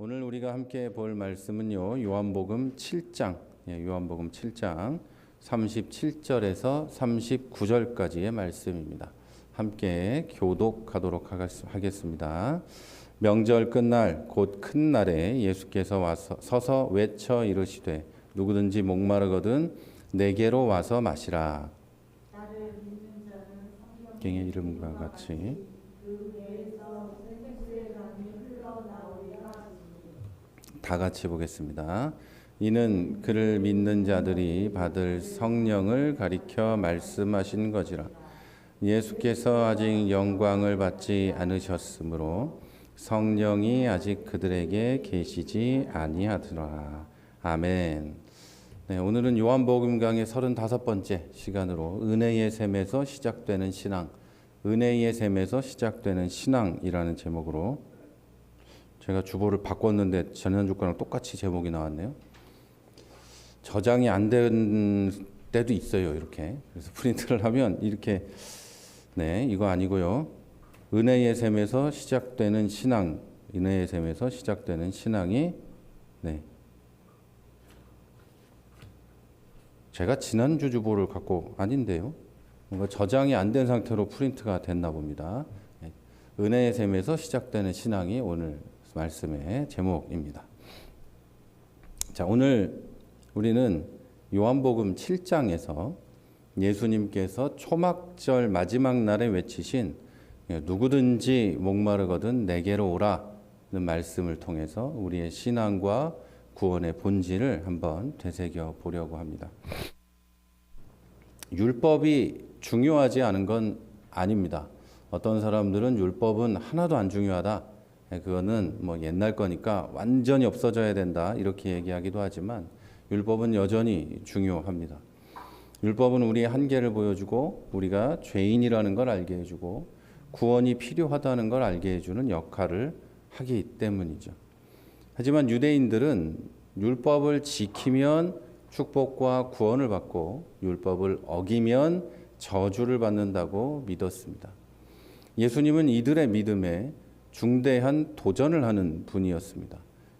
오늘 우리가 함께 볼 말씀은요. 요한복음 7장, 요한복음 7장 37절에서 39절까지의 말씀입니다. 함께 교독하도록 하겠습니다. 명절 끝날 곧 큰 날에 예수께서 와서 서서 외쳐 이르시되 누구든지 목마르거든 내게로 와서 마시라. 갱의 이름과 같이 다 같이 보겠습니다. 이는 그를 믿는 자들이 받을 성령을 가리켜 말씀하신 것이라. 예수께서 아직 영광을 받지 않으셨으므로 성령이 아직 그들에게 계시지 아니하더라. 아멘. 네, 오늘은 요한복음 강의 35번째 시간으로 은혜의 샘에서 시작되는 신앙, 은혜의 샘에서 시작되는 신앙이라는 제목으로 제가 주보를 바꿨는데 지난주 거랑 똑같이 제목이 나왔네요. 저장이 안 된 때도 있어요. 이렇게. 그래서 프린트를 하면 이렇게 네, 이거 아니고요. 은혜의 샘에서 시작되는 신앙, 은혜의 샘에서 시작되는 신앙이 네. 제가 지난주 주보를 갖고 아닌데요. 뭔가 저장이 안 된 상태로 프린트가 됐나 봅니다. 네. 은혜의 샘에서 시작되는 신앙이 오늘 말씀의 제목입니다. 자, 오늘 우리는 요한복음 7장에서 예수님께서 초막절 마지막 날에 외치신 누구든지 목마르거든 내게로 오라는 말씀을 통해서 우리의 신앙과 구원의 본질을 한번 되새겨 보려고 합니다. 율법이 중요하지 않은 건 아닙니다. 어떤 사람들은 율법은 하나도 안 중요하다. 그거는 뭐 옛날 거니까 완전히 없어져야 된다. 이렇게 얘기하기도 하지만 율법은 여전히 중요합니다. 율법은 우리의 한계를 보여주고 우리가 죄인이라는 걸 알게 해주고 구원이 필요하다는 걸 알게 해주는 역할을 하기 때문이죠. 하지만 유대인들은 율법을 지키면 축복과 구원을 받고 율법을 어기면 저주를 받는다고 믿었습니다. 예수님은 이들의 믿음에 중대한 도전을 하는 분이었습니다.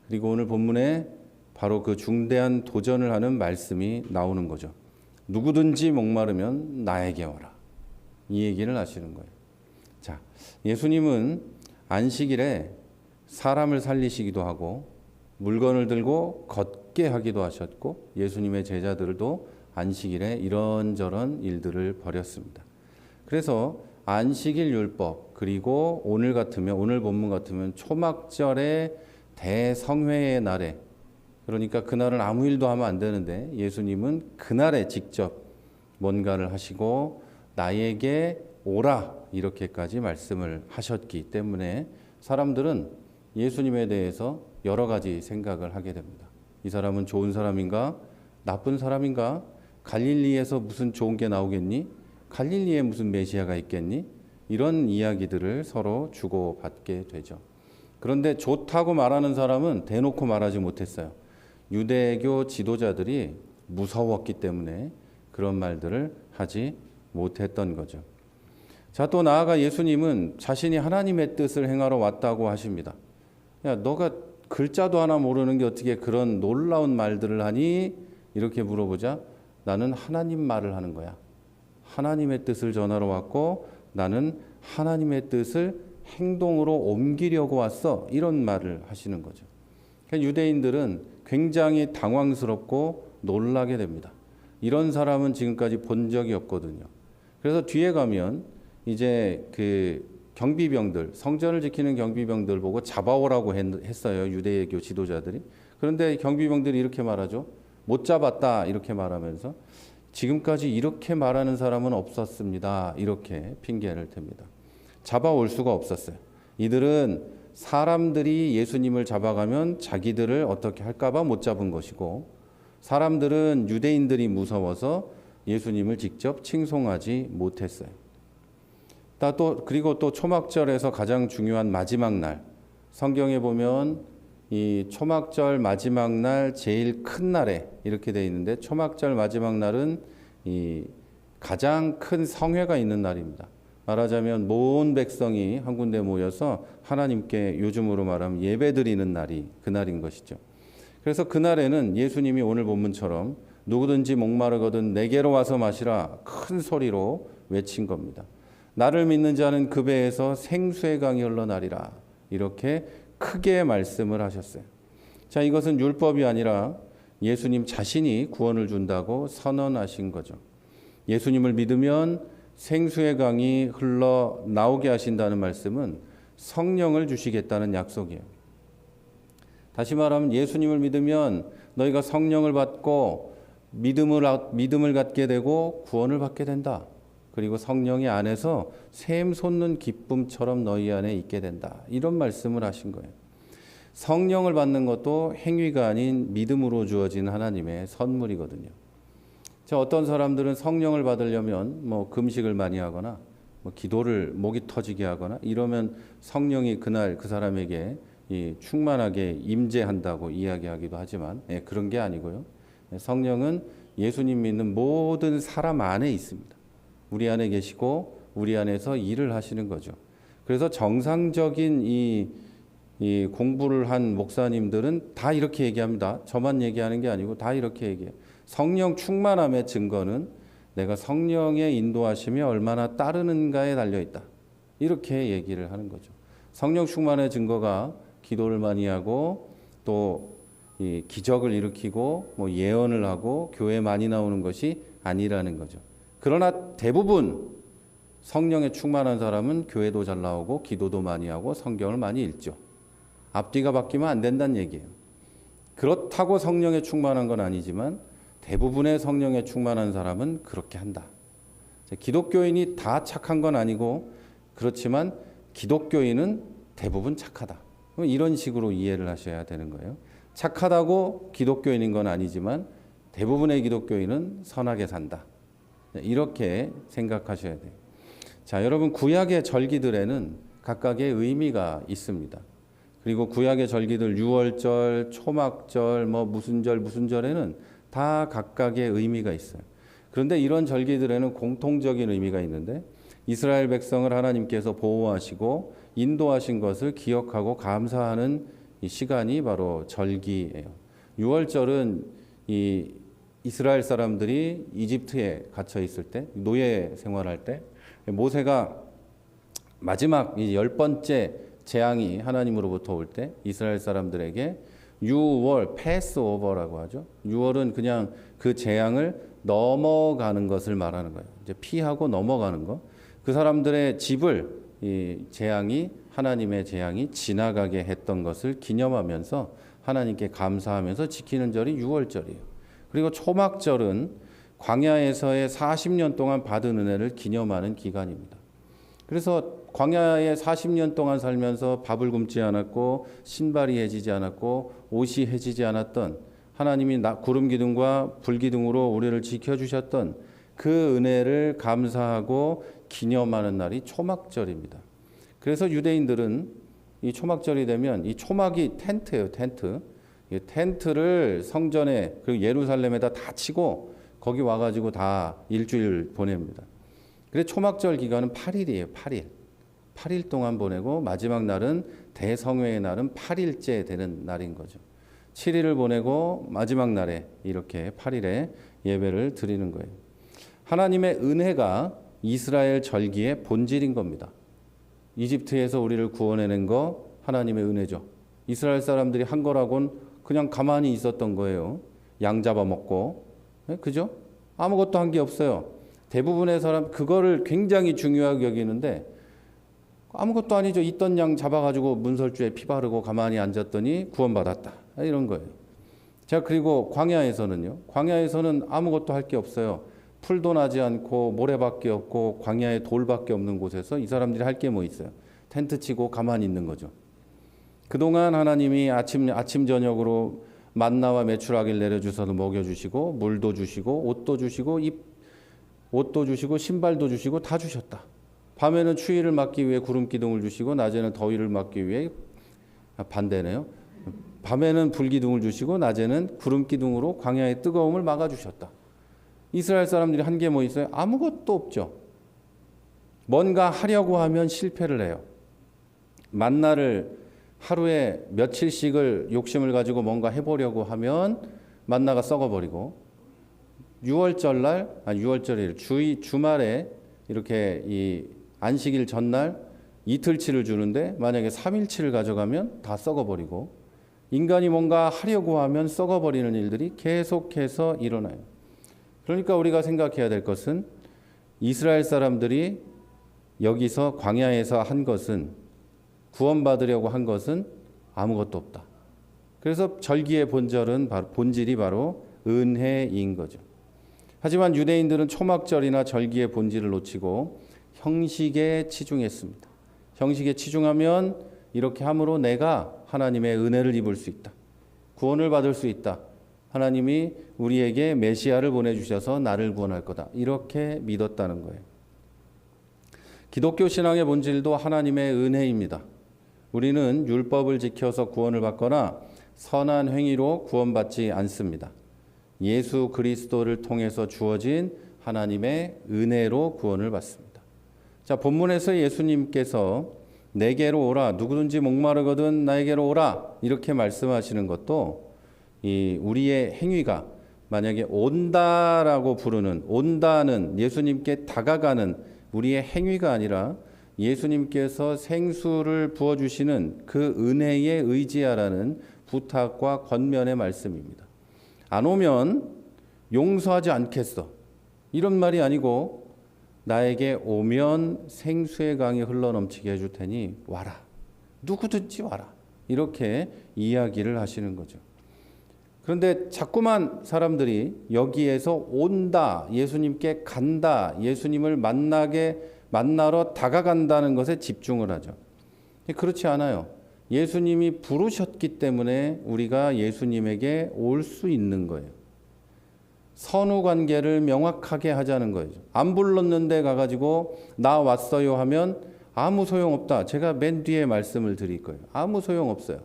그리고 오늘 본문에 바로 그 중대한 도전을 하는 말씀이 나오는 거죠. 누구든지 목마르면 나에게 오라. 이 얘기를 하시는 거예요. 자, 예수님은 안식일에 사람을 살리시기도 하고 물건을 들고 걷게 하기도 하셨고 예수님의 제자들도 안식일에 이런저런 일들을 벌였습니다. 그래서 안식일 율법 그리고 오늘 본문 같으면 초막절의 대성회의 날에 그러니까 그날은 아무 일도 하면 안 되는데 예수님은 그날에 직접 뭔가를 하시고 나에게 오라 이렇게까지 말씀을 하셨기 때문에 사람들은 예수님에 대해서 여러 가지 생각을 하게 됩니다. 이 사람은 좋은 사람인가? 나쁜 사람인가? 갈릴리에서 무슨 좋은 게 나오겠니? 갈릴리에 무슨 메시아가 있겠니? 이런 이야기들을 서로 주고받게 되죠. 그런데 좋다고 말하는 사람은 대놓고 말하지 못했어요. 유대교 지도자들이 무서웠기 때문에 그런 말들을 하지 못했던 거죠. 자, 또 나아가 예수님은 자신이 하나님의 뜻을 행하러 왔다고 하십니다. 야, 너가 글자도 하나 모르는 게 어떻게 그런 놀라운 말들을 하니? 이렇게 물어보자 나는 하나님 말을 하는 거야. 하나님의 뜻을 전하러 왔고 나는 하나님의 뜻을 행동으로 옮기려고 왔어. 이런 말을 하시는 거죠. 그러니까 유대인들은 굉장히 당황스럽고 놀라게 됩니다. 이런 사람은 지금까지 본 적이 없거든요. 그래서 뒤에 가면 이제 그 경비병들, 성전을 지키는 경비병들 보고 잡아오라고 했어요. 유대교 지도자들이. 그런데 경비병들이 이렇게 말하죠. 못 잡았다 이렇게 말하면서 지금까지 이렇게 말하는 사람은 없었습니다. 이렇게 핑계를 댑니다. 잡아올 수가 없었어요. 이들은 사람들이 예수님을 잡아가면 자기들을 어떻게 할까 봐 못 잡은 것이고 사람들은 유대인들이 무서워서 예수님을 직접 칭송하지 못했어요. 그리고 또 초막절에서 가장 중요한 마지막 날 성경에 보면 이 초막절 마지막 날 제일 큰 날에 이렇게 돼 있는데 초막절 마지막 날은 이 가장 큰 성회가 있는 날입니다. 말하자면 모든 백성이 한 군데 모여서 하나님께 요즘으로 말하면 예배드리는 날이 그날인 것이죠. 그래서 그날에는 예수님이 오늘 본문처럼 누구든지 목마르거든 내게로 와서 마시라 큰 소리로 외친 겁니다. 나를 믿는 자는 그 배에서 생수의 강이 흘러나리라. 이렇게 크게 말씀을 하셨어요. 자, 이것은 율법이 아니라 예수님 자신이 구원을 준다고 선언하신 거죠. 예수님을 믿으면 생수의 강이 흘러 나오게 하신다는 말씀은 성령을 주시겠다는 약속이에요. 다시 말하면 예수님을 믿으면 너희가 성령을 받고 믿음을 갖게 되고 구원을 받게 된다. 그리고 성령의 안에서 샘 솟는 기쁨처럼 너희 안에 있게 된다. 이런 말씀을 하신 거예요. 성령을 받는 것도 행위가 아닌 믿음으로 주어진 하나님의 선물이거든요. 자, 어떤 사람들은 성령을 받으려면 금식을 많이 하거나 기도를 목이 터지게 하거나 이러면 성령이 그날 그 사람에게 충만하게 임재한다고 이야기하기도 하지만 그런 게 아니고요. 성령은 예수님 믿는 모든 사람 안에 있습니다. 우리 안에 계시고 우리 안에서 일을 하시는 거죠. 그래서 정상적인 이 공부를 한 목사님들은 다 이렇게 얘기합니다. 저만 얘기하는 게 아니고 다 이렇게 얘기해요. 성령 충만함의 증거는 내가 성령의 인도하심에 얼마나 따르는가에 달려있다. 이렇게 얘기를 하는 거죠. 성령 충만의 증거가 기도를 많이 하고 또 기적을 일으키고 예언을 하고 교회 많이 나오는 것이 아니라는 거죠. 그러나 대부분 성령에 충만한 사람은 교회도 잘 나오고 기도도 많이 하고 성경을 많이 읽죠. 앞뒤가 바뀌면 안 된다는 얘기예요. 그렇다고 성령에 충만한 건 아니지만 대부분의 성령에 충만한 사람은 그렇게 한다. 기독교인이 다 착한 건 아니고 그렇지만 기독교인은 대부분 착하다. 이런 식으로 이해를 하셔야 되는 거예요. 착하다고 기독교인인 건 아니지만 대부분의 기독교인은 선하게 산다. 이렇게 생각하셔야 돼요. 자, 여러분 구약의 절기들에는 각각의 의미가 있습니다. 그리고 구약의 절기들 유월절, 초막절, 무슨 절에는 다 각각의 의미가 있어요. 그런데 이런 절기들에는 공통적인 의미가 있는데 이스라엘 백성을 하나님께서 보호하시고 인도하신 것을 기억하고 감사하는 이 시간이 바로 절기예요. 유월절은 이 이스라엘 사람들이 이집트에 갇혀 있을 때, 노예 생활할 때 모세가 마지막 10번째 재앙이 하나님으로부터 올 때 이스라엘 사람들에게 유월, 패스오버라고 하죠. 유월은 그냥 그 재앙을 넘어가는 것을 말하는 거예요. 이제 피하고 넘어가는 거. 그 사람들의 집을 이 재앙이 하나님의 재앙이 지나가게 했던 것을 기념하면서 하나님께 감사하면서 지키는 절이 유월절이에요. 그리고 초막절은 광야에서의 40년 동안 받은 은혜를 기념하는 기간입니다. 그래서 광야에 40년 동안 살면서 밥을 굶지 않았고 신발이 해지지 않았고 옷이 해지지 않았던 하나님이 구름 기둥과 불 기둥으로 우리를 지켜주셨던 그 은혜를 감사하고 기념하는 날이 초막절입니다. 그래서 유대인들은 이 초막절이 되면 이 초막이 텐트예요, 텐트. 이 텐트를 성전에 그리고 예루살렘에다 다 치고 거기 와가지고 다 일주일 보냅니다. 그래서 초막절 기간은 8일이에요, 8일. 8일 동안 보내고 마지막 날은 대성회의 날은 8일째 되는 날인 거죠. 7일을 보내고 마지막 날에 이렇게 8일에 예배를 드리는 거예요. 하나님의 은혜가 이스라엘 절기의 본질인 겁니다. 이집트에서 우리를 구원해낸 거 하나님의 은혜죠. 이스라엘 사람들이 한 거라고는 그냥 가만히 있었던 거예요. 양 잡아먹고. 그죠? 아무것도 한 게 없어요. 대부분의 사람 그거를 굉장히 중요하게 여기는데 아무것도 아니죠. 있던 양 잡아가지고 문설주에 피 바르고 가만히 앉았더니 구원받았다. 이런 거예요. 자, 그리고 광야에서는요. 광야에서는 아무것도 할 게 없어요. 풀도 나지 않고 모래밖에 없고 광야에 돌밖에 없는 곳에서 이 사람들이 할 게 뭐 있어요? 텐트 치고 가만히 있는 거죠. 그동안 하나님이 아침 저녁으로 만나와 메추라기를 내려주셔서 먹여주시고 물도 주시고 옷도 주시고 신발도 주시고 다 주셨다. 밤에는 추위를 막기 위해 구름 기둥을 주시고 낮에는 더위를 막기 위해 반대네요. 밤에는 불 기둥을 주시고 낮에는 구름 기둥으로 광야의 뜨거움을 막아주셨다. 이스라엘 사람들이 한 게 뭐 있어요? 아무것도 없죠. 뭔가 하려고 하면 실패를 해요. 만나를 하루에 며칠씩을 욕심을 가지고 뭔가 해보려고 하면 만나가 썩어버리고 6월절일 주말에 이렇게 이 안식일 전날 이틀치를 주는데 만약에 3일치를 가져가면 다 썩어버리고 인간이 뭔가 하려고 하면 썩어버리는 일들이 계속해서 일어나요. 그러니까 우리가 생각해야 될 것은 이스라엘 사람들이 여기서 광야에서 한 것은 구원받으려고 한 것은 아무것도 없다. 그래서 절기의 본질이 바로 은혜인 거죠. 하지만 유대인들은 초막절이나 절기의 본질을 놓치고 형식에 치중했습니다. 형식에 치중하면 이렇게 함으로 내가 하나님의 은혜를 입을 수 있다. 구원을 받을 수 있다. 하나님이 우리에게 메시아를 보내주셔서 나를 구원할 거다. 이렇게 믿었다는 거예요. 기독교 신앙의 본질도 하나님의 은혜입니다. 우리는 율법을 지켜서 구원을 받거나 선한 행위로 구원받지 않습니다. 예수 그리스도를 통해서 주어진 하나님의 은혜로 구원을 받습니다. 자, 본문에서 예수님께서 내게로 오라, 누구든지 목마르거든 나에게로 오라 이렇게 말씀하시는 것도 우리의 행위가 만약에 온다라고 부르는, 온다는 예수님께 다가가는 우리의 행위가 아니라 예수님께서 생수를 부어주시는 그 은혜에 의지하라는 부탁과 권면의 말씀입니다. 안 오면 용서하지 않겠어. 이런 말이 아니고 나에게 오면 생수의 강이 흘러넘치게 해줄 테니 와라. 누구든지 와라. 이렇게 이야기를 하시는 거죠. 그런데 자꾸만 사람들이 여기에서 온다, 예수님께 간다, 예수님을 만나러 다가간다는 것에 집중을 하죠. 그렇지 않아요. 예수님이 부르셨기 때문에 우리가 예수님에게 올 수 있는 거예요. 선후 관계를 명확하게 하자는 거예요. 안 불렀는데 가가지고 나 왔어요 하면 아무 소용없다. 제가 맨 뒤에 말씀을 드릴 거예요. 아무 소용없어요.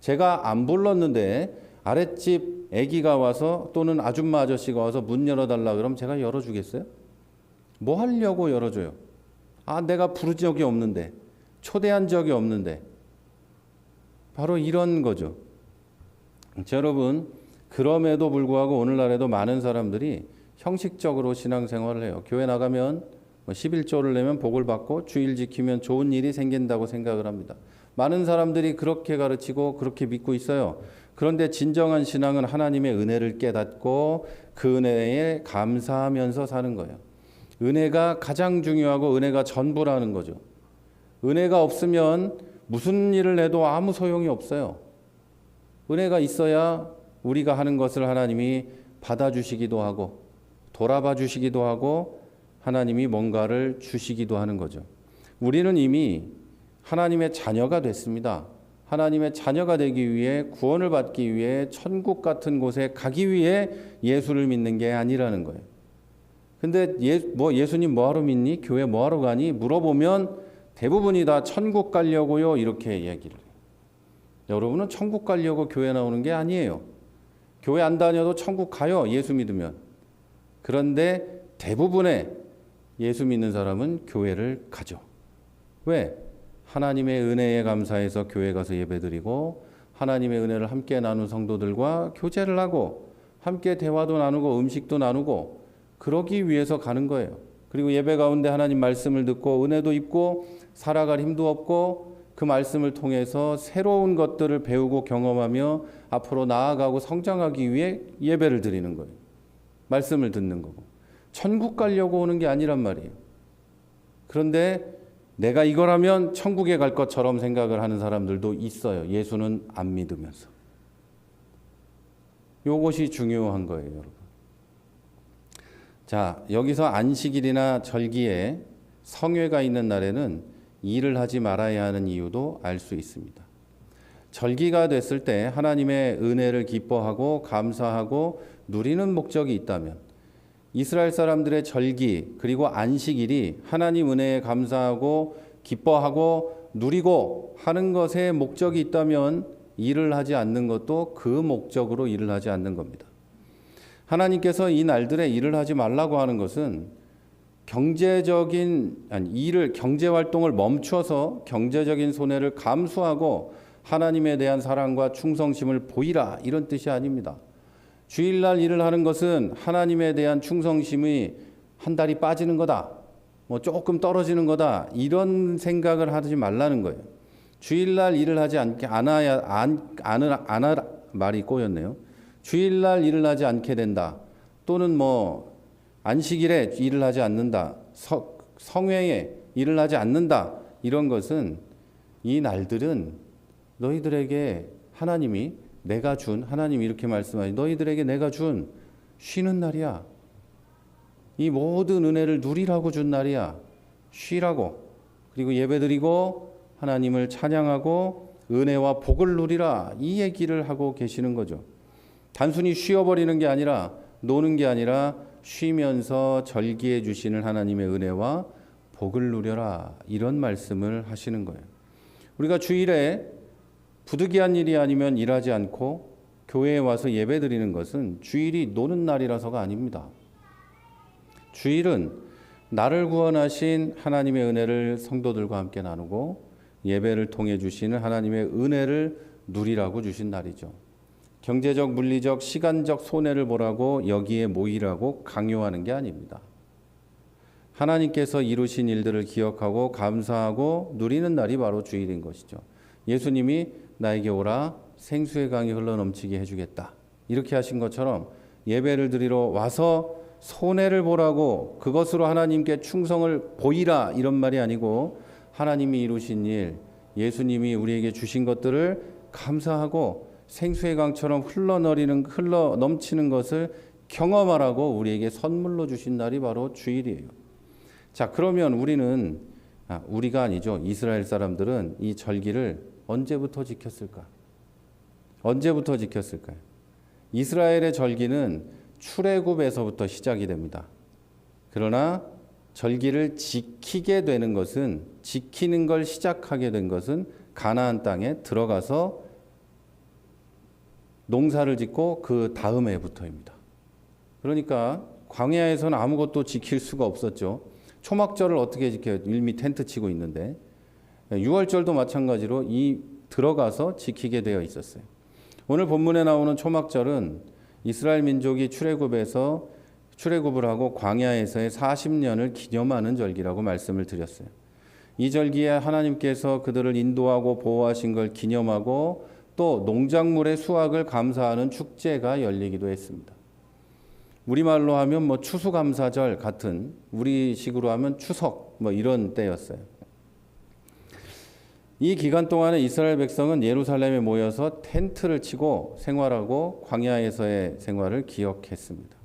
제가 안 불렀는데 아랫집 아기가 와서 또는 아줌마 아저씨가 와서 문 열어달라 그러면 제가 열어주겠어요? 뭐 하려고 열어줘요? 내가 부른 적이 없는데, 초대한 적이 없는데. 바로 이런 거죠. 여러분, 그럼에도 불구하고 오늘날에도 많은 사람들이 형식적으로 신앙생활을 해요. 교회 나가면 11조를 내면 복을 받고 주일 지키면 좋은 일이 생긴다고 생각을 합니다. 많은 사람들이 그렇게 가르치고 그렇게 믿고 있어요. 그런데 진정한 신앙은 하나님의 은혜를 깨닫고 그 은혜에 감사하면서 사는 거예요. 은혜가 가장 중요하고 은혜가 전부라는 거죠. 은혜가 없으면 무슨 일을 해도 아무 소용이 없어요. 은혜가 있어야 우리가 하는 것을 하나님이 받아주시기도 하고 돌아봐 주시기도 하고 하나님이 뭔가를 주시기도 하는 거죠. 우리는 이미 하나님의 자녀가 됐습니다. 하나님의 자녀가 되기 위해 구원을 받기 위해 천국 같은 곳에 가기 위해 예수를 믿는 게 아니라는 거예요. 근데 예수님 뭐하러 믿니? 교회 뭐하러 가니? 물어보면 대부분이 다 천국 가려고요 이렇게 얘기를 해요. 여러분은 천국 가려고 교회 나오는 게 아니에요. 교회 안 다녀도 천국 가요. 예수 믿으면. 그런데 대부분의 예수 믿는 사람은 교회를 가죠. 왜? 하나님의 은혜에 감사해서 교회 가서 예배드리고 하나님의 은혜를 함께 나눈 성도들과 교제를 하고 함께 대화도 나누고 음식도 나누고 그러기 위해서 가는 거예요. 그리고 예배 가운데 하나님 말씀을 듣고 은혜도 입고 살아갈 힘도 없고 그 말씀을 통해서 새로운 것들을 배우고 경험하며 앞으로 나아가고 성장하기 위해 예배를 드리는 거예요. 말씀을 듣는 거고. 천국 가려고 오는 게 아니란 말이에요. 그런데 내가 이걸 하면 천국에 갈 것처럼 생각을 하는 사람들도 있어요. 예수는 안 믿으면서. 이것이 중요한 거예요, 여러분. 자, 여기서 안식일이나 절기에 성회가 있는 날에는 일을 하지 말아야 하는 이유도 알 수 있습니다. 절기가 됐을 때 하나님의 은혜를 기뻐하고 감사하고 누리는 목적이 있다면 이스라엘 사람들의 절기 그리고 안식일이 하나님 은혜에 감사하고 기뻐하고 누리고 하는 것에 목적이 있다면 일을 하지 않는 것도 그 목적으로 일을 하지 않는 겁니다. 하나님께서 이 날들에 일을 하지 말라고 하는 것은 경제 활동을 멈춰서 경제적인 손해를 감수하고 하나님에 대한 사랑과 충성심을 보이라, 이런 뜻이 아닙니다. 주일날 일을 하는 것은 하나님에 대한 충성심이 한 달이 빠지는 거다, 뭐 조금 떨어지는 거다, 이런 생각을 하지 말라는 거예요. 주일날 일을 하지 않아야 말이 꼬였네요. 주일날 일을 하지 않게 된다, 또는 뭐 안식일에 일을 하지 않는다, 성회에 일을 하지 않는다, 이런 것은, 이 날들은 너희들에게 하나님이 내가 준, 하나님이 이렇게 말씀하시, 너희들에게 내가 준 쉬는 날이야. 이 모든 은혜를 누리라고 준 날이야. 쉬라고. 그리고 예배드리고 하나님을 찬양하고 은혜와 복을 누리라, 이 얘기를 하고 계시는 거죠. 단순히 쉬어버리는 게 아니라, 노는 게 아니라 쉬면서 절기해 주시는 하나님의 은혜와 복을 누려라, 이런 말씀을 하시는 거예요. 우리가 주일에 부득이한 일이 아니면 일하지 않고 교회에 와서 예배드리는 것은 주일이 노는 날이라서가 아닙니다. 주일은 나를 구원하신 하나님의 은혜를 성도들과 함께 나누고 예배를 통해 주시는 하나님의 은혜를 누리라고 주신 날이죠. 경제적, 물리적, 시간적 손해를 보라고 여기에 모이라고 강요하는 게 아닙니다. 하나님께서 이루신 일들을 기억하고 감사하고 누리는 날이 바로 주일인 것이죠. 예수님이 나에게 오라, 생수의 강이 흘러넘치게 해주겠다, 이렇게 하신 것처럼 예배를 드리러 와서 손해를 보라고, 그것으로 하나님께 충성을 보이라, 이런 말이 아니고, 하나님이 이루신 일, 예수님이 우리에게 주신 것들을 감사하고 생수의 강처럼 흘러 넘치는 것을 경험하라고 우리에게 선물로 주신 날이 바로 주일이에요. 자, 그러면 우리가 아니죠. 이스라엘 사람들은 이 절기를 언제부터 지켰을까? 언제부터 지켰을까요? 이스라엘의 절기는 출애굽에서부터 시작이 됩니다. 그러나 절기를 지키게 되는 것은, 지키는 걸 시작하게 된 것은 가나안 땅에 들어가서 농사를 짓고 그 다음 해부터입니다. 그러니까 광야에서는 아무것도 지킬 수가 없었죠. 초막절을 어떻게 지켜요? 이미 텐트 치고 있는데. 유월절도 마찬가지로 들어가서 지키게 되어 있었어요. 오늘 본문에 나오는 초막절은 이스라엘 민족이 출애굽을 하고 광야에서의 40년을 기념하는 절기라고 말씀을 드렸어요. 이 절기에 하나님께서 그들을 인도하고 보호하신 걸 기념하고 또 농작물의 수확을 감사하는 축제가 열리기도 했습니다. 우리말로 하면 뭐 추수감사절 같은, 우리식으로 하면 추석 뭐 이런 때였어요. 이 기간 동안에 이스라엘 백성은 예루살렘에 모여서 텐트를 치고 생활하고 광야에서의 생활을 기억했습니다.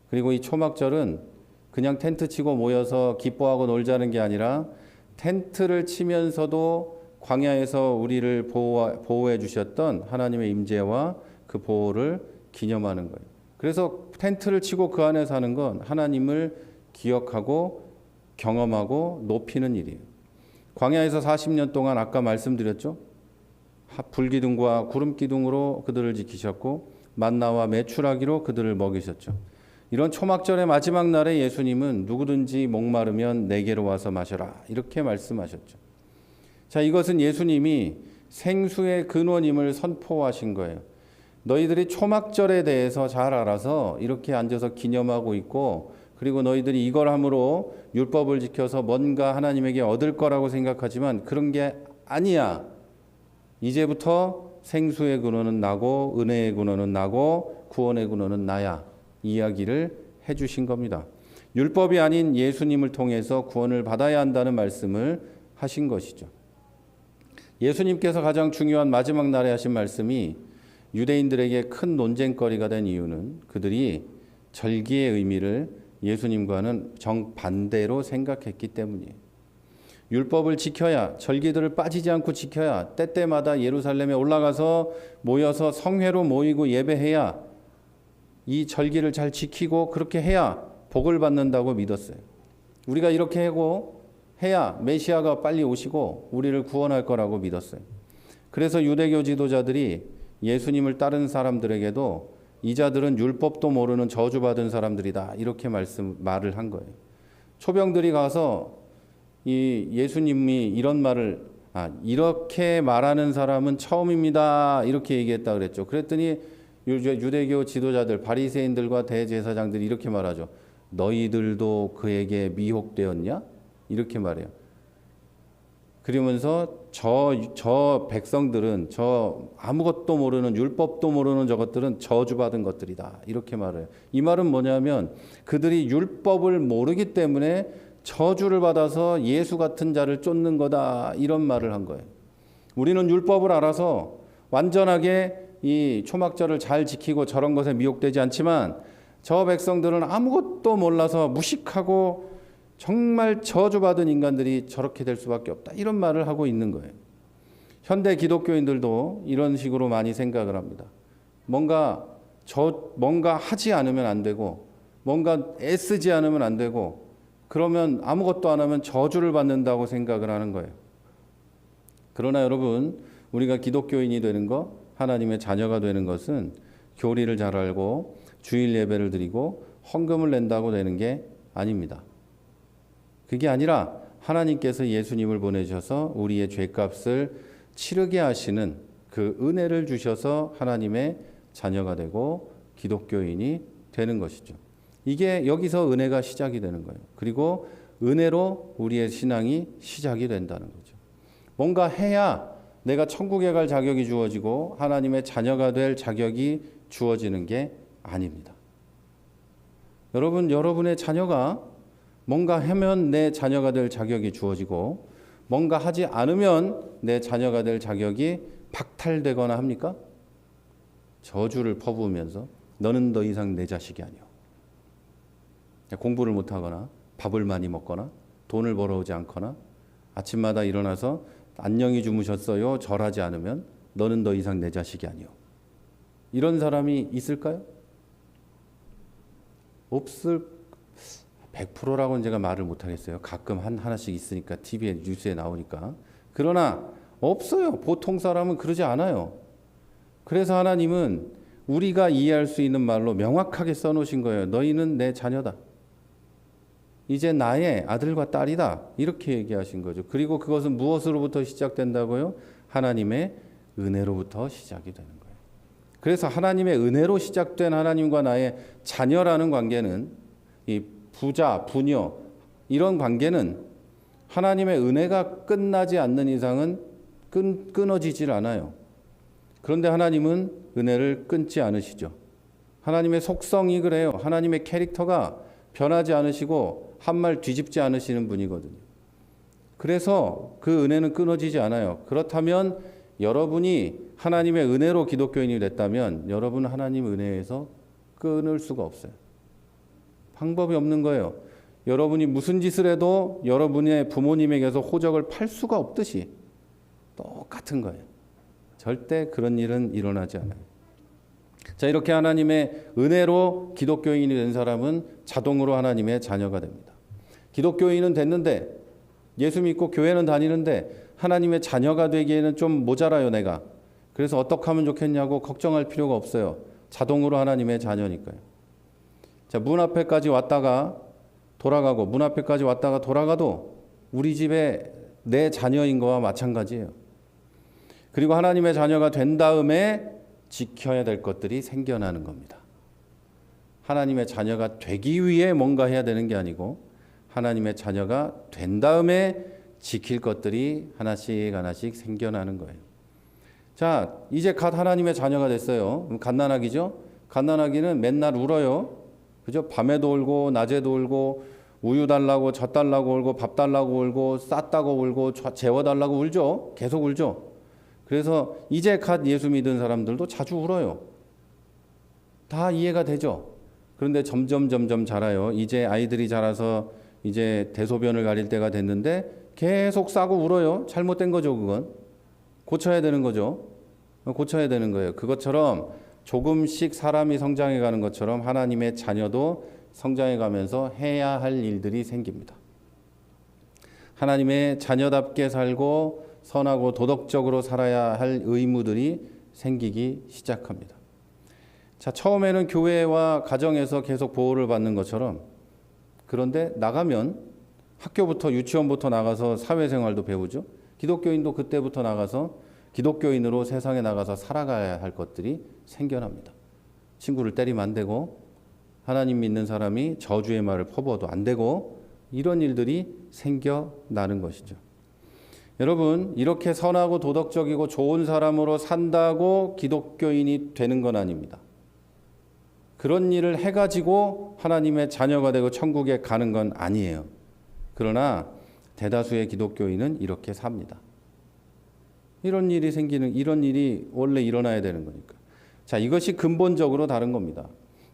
그리고 이 초막절은 그냥 텐트 치고 모여서 기뻐하고 놀자는 게 아니라 텐트를 치면서도 광야에서 우리를 보호해 주셨던 하나님의 임재와 그 보호를 기념하는 거예요. 그래서 텐트를 치고 그 안에 사는 건 하나님을 기억하고 경험하고 높이는 일이에요. 광야에서 40년 동안 아까 말씀드렸죠. 불기둥과 구름기둥으로 그들을 지키셨고 만나와 메추라기로 그들을 먹이셨죠. 이런 초막절의 마지막 날에 예수님은 누구든지 목마르면 내게로 와서 마셔라, 이렇게 말씀하셨죠. 자, 이것은 예수님이 생수의 근원임을 선포하신 거예요. 너희들이 초막절에 대해서 잘 알아서 이렇게 앉아서 기념하고 있고, 그리고 너희들이 이걸 함으로 율법을 지켜서 뭔가 하나님에게 얻을 거라고 생각하지만 그런 게 아니야. 이제부터 생수의 근원은 나고 은혜의 근원은 나고 구원의 근원은 나야. 이야기를 해주신 겁니다. 율법이 아닌 예수님을 통해서 구원을 받아야 한다는 말씀을 하신 것이죠. 예수님께서 가장 중요한 마지막 날에 하신 말씀이 유대인들에게 큰 논쟁거리가 된 이유는 그들이 절기의 의미를 예수님과는 정반대로 생각했기 때문이에요. 율법을 지켜야, 절기들을 빠지지 않고 지켜야, 때때마다 예루살렘에 올라가서 모여서 성회로 모이고 예배해야, 이 절기를 잘 지키고 그렇게 해야 복을 받는다고 믿었어요. 우리가 이렇게 하고 해야 메시아가 빨리 오시고 우리를 구원할 거라고 믿었어요. 그래서 유대교 지도자들이 예수님을 따른 사람들에게도 이 자들은 율법도 모르는 저주받은 사람들이다, 이렇게 말을 한 거예요. 초병들이 가서 이 예수님이 이런 말을 이렇게 말하는 사람은 처음입니다. 이렇게 얘기했다 그랬죠. 그랬더니 유대교 지도자들 바리새인들과 대제사장들이 이렇게 말하죠. 너희들도 그에게 미혹되었냐? 이렇게 말해요. 그러면서 저 백성들은 저 아무것도 모르는 율법도 모르는 저것들은 저주받은 것들이다. 이렇게 말해요. 이 말은 뭐냐면 그들이 율법을 모르기 때문에 저주를 받아서 예수 같은 자를 쫓는 거다. 이런 말을 한 거예요. 우리는 율법을 알아서 완전하게 이 초막절을 잘 지키고 저런 것에 미혹되지 않지만 저 백성들은 아무것도 몰라서 무식하고 정말 저주받은 인간들이 저렇게 될 수밖에 없다. 이런 말을 하고 있는 거예요. 현대 기독교인들도 이런 식으로 많이 생각을 합니다. 뭔가 하지 않으면 안 되고 뭔가 애쓰지 않으면 안 되고 그러면 아무것도 안 하면 저주를 받는다고 생각을 하는 거예요. 그러나 여러분, 우리가 기독교인이 되는 것, 하나님의 자녀가 되는 것은 교리를 잘 알고 주일 예배를 드리고 헌금을 낸다고 되는 게 아닙니다. 그게 아니라 하나님께서 예수님을 보내셔서 우리의 죄값을 치르게 하시는 그 은혜를 주셔서 하나님의 자녀가 되고 기독교인이 되는 것이죠. 이게 여기서 은혜가 시작이 되는 거예요. 그리고 은혜로 우리의 신앙이 시작이 된다는 거죠. 뭔가 해야 내가 천국에 갈 자격이 주어지고 하나님의 자녀가 될 자격이 주어지는 게 아닙니다. 여러분의 자녀가 뭔가 하면 내 자녀가 될 자격이 주어지고 뭔가 하지 않으면 내 자녀가 될 자격이 박탈되거나 합니까? 저주를 퍼부으면서 너는 더 이상 내 자식이 아니오. 공부를 못하거나 밥을 많이 먹거나 돈을 벌어오지 않거나 아침마다 일어나서 안녕히 주무셨어요. 절하지 않으면 너는 더 이상 내 자식이 아니오. 이런 사람이 있을까요? 없을 100%라고는 제가 말을 못하겠어요. 가끔 하나씩 있으니까 TV에 뉴스에 나오니까. 그러나 없어요. 보통 사람은 그러지 않아요. 그래서 하나님은 우리가 이해할 수 있는 말로 명확하게 써놓으신 거예요. 너희는 내 자녀다. 이제 나의 아들과 딸이다. 이렇게 얘기하신 거죠. 그리고 그것은 무엇으로부터 시작된다고요? 하나님의 은혜로부터 시작이 되는 거예요. 그래서 하나님의 은혜로 시작된 하나님과 나의 자녀라는 관계는 이 부자, 부녀 이런 관계는 하나님의 은혜가 끝나지 않는 이상은 끊어지질 않아요. 그런데 하나님은 은혜를 끊지 않으시죠. 하나님의 속성이 그래요. 하나님의 캐릭터가 변하지 않으시고 한 말 뒤집지 않으시는 분이거든요. 그래서 그 은혜는 끊어지지 않아요. 그렇다면 여러분이 하나님의 은혜로 기독교인이 됐다면 여러분은 하나님 은혜에서 끊을 수가 없어요. 방법이 없는 거예요. 여러분이 무슨 짓을 해도 여러분의 부모님에게서 호적을 팔 수가 없듯이 똑같은 거예요. 절대 그런 일은 일어나지 않아요. 자, 이렇게 하나님의 은혜로 기독교인이 된 사람은 자동으로 하나님의 자녀가 됩니다. 기독교인은 됐는데 예수 믿고 교회는 다니는데 하나님의 자녀가 되기에는 좀 모자라요, 내가. 그래서 어떻게 하면 좋겠냐고 걱정할 필요가 없어요. 자동으로 하나님의 자녀니까요. 자, 문 앞에까지 왔다가 돌아가고 문 앞에까지 왔다가 돌아가도 우리 집에 내 자녀인 거와 마찬가지예요. 그리고 하나님의 자녀가 된 다음에 지켜야 될 것들이 생겨나는 겁니다. 하나님의 자녀가 되기 위해 뭔가 해야 되는 게 아니고 하나님의 자녀가 된 다음에 지킬 것들이 하나씩 하나씩 생겨나는 거예요. 자, 이제 갓 하나님의 자녀가 됐어요. 갓난아기죠? 갓난아기는 맨날 울어요. 그죠? 밤에도 울고 낮에도 울고 우유 달라고 젖 달라고 울고 밥 달라고 울고 쌌다고 울고 재워달라고 울죠. 계속 울죠. 그래서 이제 갓 예수 믿은 사람들도 자주 울어요. 다 이해가 되죠. 그런데 점점 자라요. 이제 아이들이 자라서 이제 대소변을 가릴 때가 됐는데 계속 싸고 울어요. 잘못된 거죠, 그건. 고쳐야 되는 거죠. 고쳐야 되는 거예요. 그것처럼 조금씩 사람이 성장해 가는 것처럼 하나님의 자녀도 성장해 가면서 해야 할 일들이 생깁니다. 하나님의 자녀답게 살고 선하고 도덕적으로 살아야 할 의무들이 생기기 시작합니다. 자, 처음에는 교회와 가정에서 계속 보호를 받는 것처럼 그런데 나가면 학교부터 유치원부터 나가서 사회생활도 배우죠. 기독교인도 그때부터 나가서 기독교인으로 세상에 나가서 살아가야 할 것들이 생겨납니다. 친구를 때리면 안 되고 하나님 믿는 사람이 저주의 말을 퍼부어도 안 되고 이런 일들이 생겨나는 것이죠. 여러분, 이렇게 선하고 도덕적이고 좋은 사람으로 산다고 기독교인이 되는 건 아닙니다. 그런 일을 해가지고 하나님의 자녀가 되고 천국에 가는 건 아니에요. 그러나 대다수의 기독교인은 이렇게 삽니다. 이런 일이 원래 일어나야 되는 거니까. 자, 이것이 근본적으로 다른 겁니다.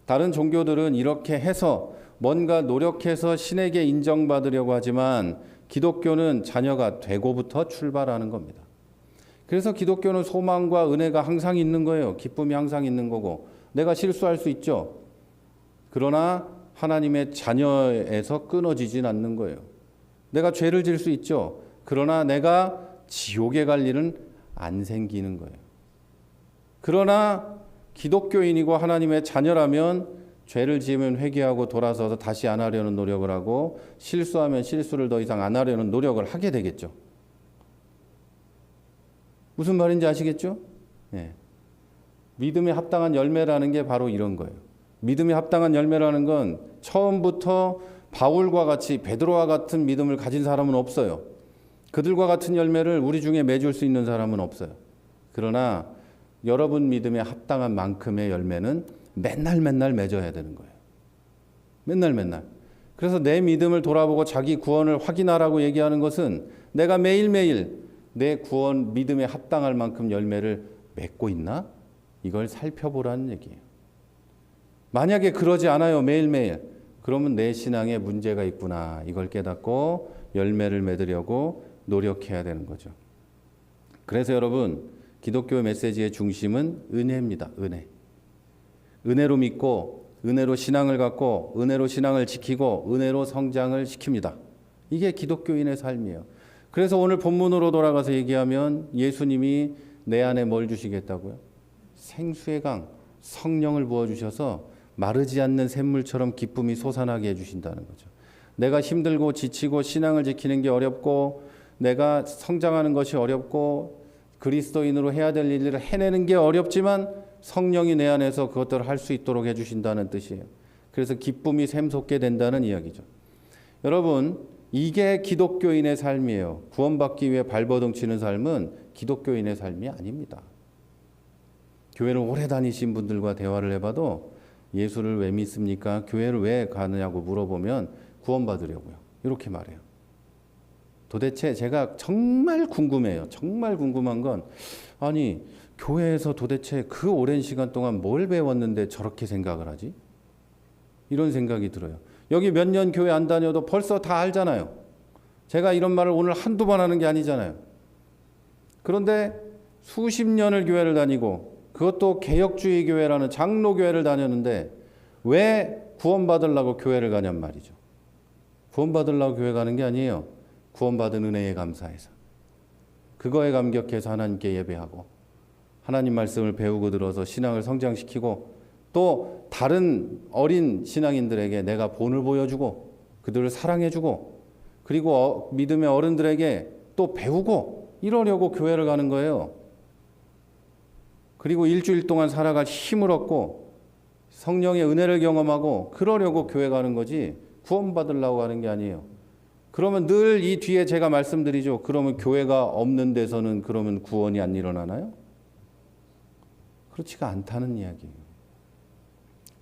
다른 종교들은 이렇게 해서 뭔가 노력해서 신에게 인정받으려고 하지만 기독교는 자녀가 되고부터 출발하는 겁니다. 그래서 기독교는 소망과 은혜가 항상 있는 거예요. 기쁨이 항상 있는 거고 내가 실수할 수 있죠. 그러나 하나님의 자녀에서 끊어지진 않는 거예요. 내가 죄를 질 수 있죠. 그러나 내가 지옥에 갈 일은 안 생기는 거예요. 그러나 기독교인이고 하나님의 자녀라면 죄를 지으면 회개하고 돌아서서 다시 안 하려는 노력을 하고 실수하면 실수를 더 이상 안 하려는 노력을 하게 되겠죠. 무슨 말인지 아시겠죠? 예. 믿음에 합당한 열매라는 게 바로 이런 거예요. 믿음에 합당한 열매라는 건 처음부터 바울과 같이 베드로와 같은 믿음을 가진 사람은 없어요. 그들과 같은 열매를 우리 중에 맺을 수 있는 사람은 없어요. 그러나 여러분 믿음에 합당한 만큼의 열매는 맨날 맺어야 되는 거예요. 맨날. 그래서 내 믿음을 돌아보고 자기 구원을 확인하라고 얘기하는 것은 내가 매일매일 내 구원 믿음에 합당할 만큼 열매를 맺고 있나? 이걸 살펴보라는 얘기예요. 만약에 그러지 않아요, 매일매일. 그러면 내 신앙에 문제가 있구나. 이걸 깨닫고 열매를 맺으려고 노력해야 되는 거죠. 그래서 여러분, 기독교 메시지의 중심은 은혜입니다. 은혜로 믿고 은혜로 신앙을 갖고 은혜로 신앙을 지키고 은혜로 성장을 시킵니다. 이게 기독교인의 삶이에요. 그래서 오늘 본문으로 돌아가서 얘기하면 예수님이 내 안에 뭘 주시겠다고요? 생수의 강, 성령을 부어주셔서 마르지 않는 샘물처럼 기쁨이 솟아나게 해주신다는 거죠. 내가 힘들고 지치고 신앙을 지키는 게 어렵고 내가 성장하는 것이 어렵고 그리스도인으로 해야 될 일을 해내는 게 어렵지만 성령이 내 안에서 그것들을 할 수 있도록 해주신다는 뜻이에요. 그래서 기쁨이 샘솟게 된다는 이야기죠. 여러분, 이게 기독교인의 삶이에요. 구원받기 위해 발버둥 치는 삶은 기독교인의 삶이 아닙니다. 교회를 오래 다니신 분들과 대화를 해봐도 예수를 왜 믿습니까? 교회를 왜 가느냐고 물어보면 구원받으려고요. 이렇게 말해요. 도대체 제가 정말 궁금해요. 정말 궁금한 건 아니 교회에서 도대체 그 오랜 시간 동안 뭘 배웠는데 저렇게 생각을 하지? 이런 생각이 들어요. 여기 몇 년 교회 안 다녀도 벌써 다 알잖아요. 제가 이런 말을 오늘 한두 번 하는 게 아니잖아요. 그런데 수십 년을 교회를 다니고 그것도 개혁주의 교회라는 장로교회를 다녔는데 왜 구원받으려고 교회를 가냔 말이죠. 구원받으려고 교회 가는 게 아니에요. 구원받은 은혜에 감사해서. 그거에 감격해서 하나님께 예배하고 하나님 말씀을 배우고 들어서 신앙을 성장시키고 또 다른 어린 신앙인들에게 내가 본을 보여주고 그들을 사랑해주고 그리고 믿음의 어른들에게 또 배우고 이러려고 교회를 가는 거예요. 그리고 일주일 동안 살아갈 힘을 얻고 성령의 은혜를 경험하고 그러려고 교회 가는 거지 구원받으려고 가는 게 아니에요. 그러면 늘 이 뒤에 제가 말씀드리죠. 그러면 교회가 없는 데서는 그러면 구원이 안 일어나나요? 그렇지가 않다는 이야기예요.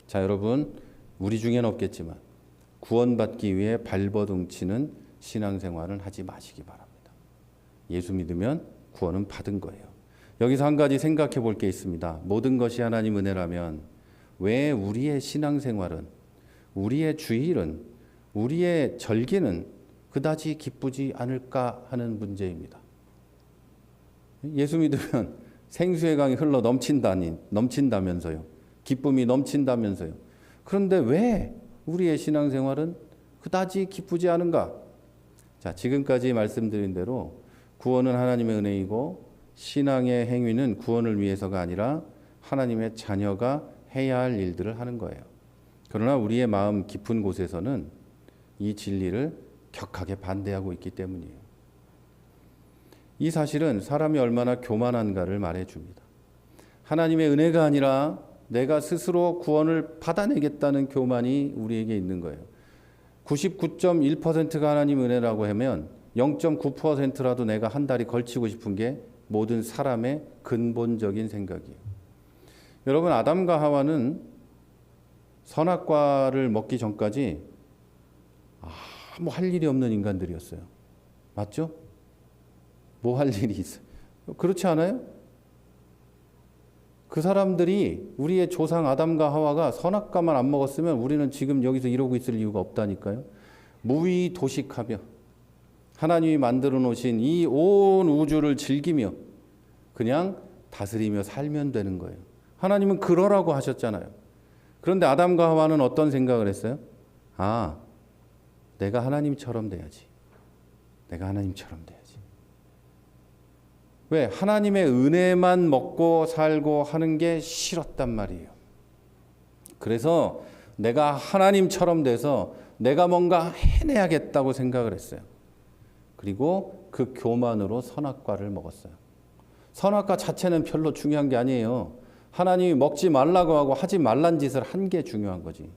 자, 여러분, 우리 중에는 없겠지만 구원받기 위해 발버둥 치는 신앙생활은 하지 마시기 바랍니다. 예수 믿으면 구원은 받은 거예요. 여기서 한 가지 생각해 볼 게 있습니다. 모든 것이 하나님 은혜라면 왜 우리의 신앙생활은, 우리의 주일은, 우리의 절기는 그다지 기쁘지 않을까 하는 문제입니다. 예수 믿으면 생수의 강이 흘러 넘친다면서요. 기쁨이 넘친다면서요. 그런데 왜 우리의 신앙생활은 그다지 기쁘지 않은가? 자, 지금까지 말씀드린 대로 구원은 하나님의 은혜이고 신앙의 행위는 구원을 위해서가 아니라 하나님의 자녀가 해야 할 일들을 하는 거예요. 그러나 우리의 마음 깊은 곳에서는 이 진리를 격하게 반대하고 있기 때문이에요. 이 사실은 사람이 얼마나 교만한가를 말해줍니다. 하나님의 은혜가 아니라 내가 스스로 구원을 받아내겠다는 교만이 우리에게 있는 거예요. 99.1%가 하나님 은혜라고 하면 0.9%라도 내가 한 다리 걸치고 싶은 게 모든 사람의 근본적인 생각이에요. 여러분, 아담과 하와는 선악과를 먹기 전까지 아무 할 일이 없는 인간들이었어요. 맞죠? 뭐 할 일이 있어요? 그렇지 않아요? 그 사람들이 우리의 조상 아담과 하와가 선악과만 안 먹었으면 우리는 지금 여기서 이러고 있을 이유가 없다니까요. 무위도식하며 하나님이 만들어 놓으신 이 온 우주를 즐기며 그냥 다스리며 살면 되는 거예요. 하나님은 그러라고 하셨잖아요. 그런데 아담과 하와는 어떤 생각을 했어요? 내가 하나님처럼 돼야지. 내가 하나님처럼 돼야지. 왜? 하나님의 은혜만 먹고 살고 하는 게 싫었단 말이에요. 그래서 내가 하나님처럼 돼서 내가 뭔가 해내야겠다고 생각을 했어요. 그리고 그 교만으로 선악과를 먹었어요. 선악과 자체는 별로 중요한 게 아니에요. 하나님이 먹지 말라고 하고 하지 말란 짓을 한 게 중요한 거지.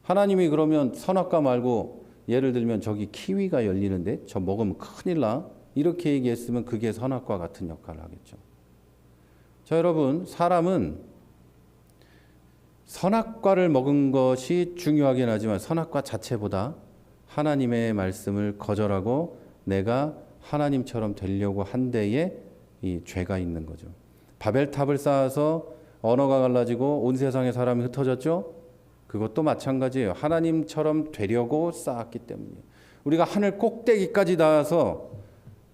하나님이 그러면 선악과 말고 예를 들면 저기 키위가 열리는데 저 먹으면 큰일 나. 이렇게 얘기했으면 그게 선악과 같은 역할을 하겠죠. 자, 여러분, 사람은 선악과를 먹은 것이 중요하긴 하지만 선악과 자체보다 하나님의 말씀을 거절하고 내가 하나님처럼 되려고 한 데에 이 죄가 있는 거죠. 바벨탑을 쌓아서 언어가 갈라지고 온 세상의 사람이 흩어졌죠. 그것도 마찬가지예요. 하나님처럼 되려고 쌓았기 때문이에요. 우리가 하늘 꼭대기까지 닿아서